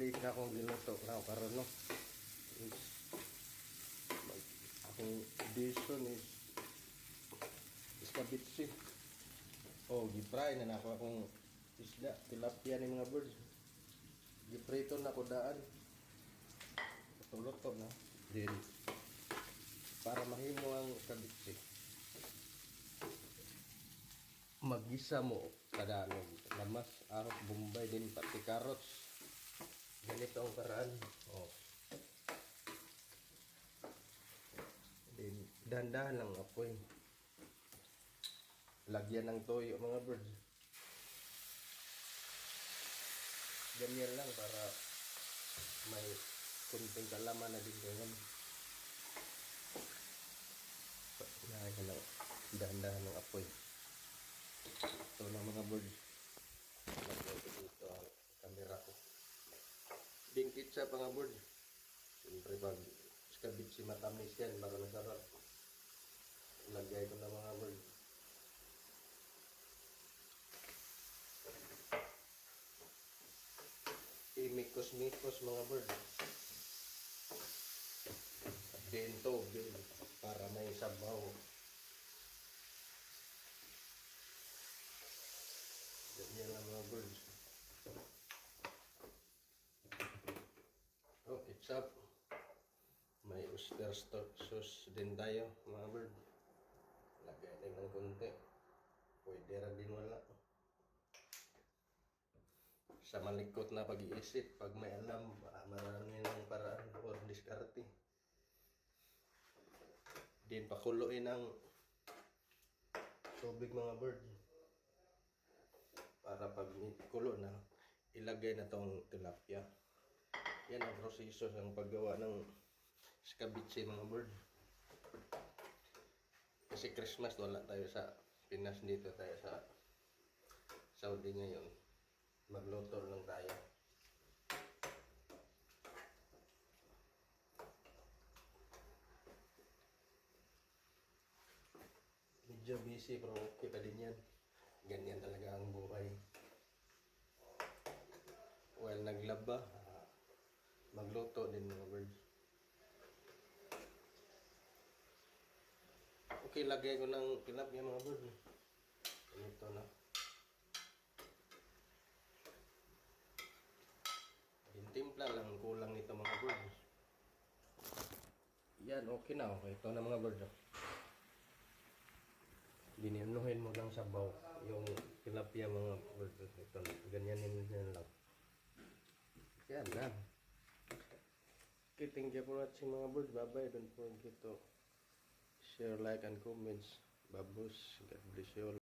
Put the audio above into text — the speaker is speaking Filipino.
late na akong giluto na karon no. Is akong edition is kabitsi. Oh, gipray na nako akong isda, tilapia ni mga birds. Giprito na ko daan. Luto na. Then para mahimo ang kabitsi, magisa mo kada ano, lamas, arok, bombay, din pati carrots. Ganito ang paraan. Oh. Then dahan-dahan lang apoy. Lagyan ng toyo mga birds. Ganyan lang para may kunting kalaman na din ganyan. Nakakala ko. Dahan-dahan ng apoy. Ito na mga birds. Lagyan ko dito ang camera ko. Bingkit sa mga birds. Siyempre pag kabitsi matamis yan, baka nasarap. Lagay ko na mga birds. Imikos-mikos mga birds. Bento, para may sabaw. Ganyan lang mga birds. Oh, it's up. May oyster sauce din tayo mga bird. Lagay din ng konti. Pwede rin din wala. Sa malikot na pag-iisip, pag may alam, marami ng paraan or diskarte. Din pakuluin ang tubig mga bird. Para pag kulo na, ilagay na tong tilapia. Yan ang proseso ng paggawa ng ceviche mga bird. Kasi Christmas wala tayo sa Pinas, dito tayo sa Saudi ngayon. Magluto lang tayo. Medyo busy pero okay pa din yan. Ganyan talaga ang buhay. Well, naglaba, magluto din mga birds. Okay, lagay ko ng tilapia mga birds. Ito na. Timpla lang kulang nito mga birds. Yan, okay na. Okay, ito na mga birds. Dininuhin mo lang sabaw yung tilapia mga birds. Ito na. Ganyanin lang. Yan na. Okay, thank you for watching mga birds. Bye-bye. Don't forget to share, like, and comments. Babos. God bless you all.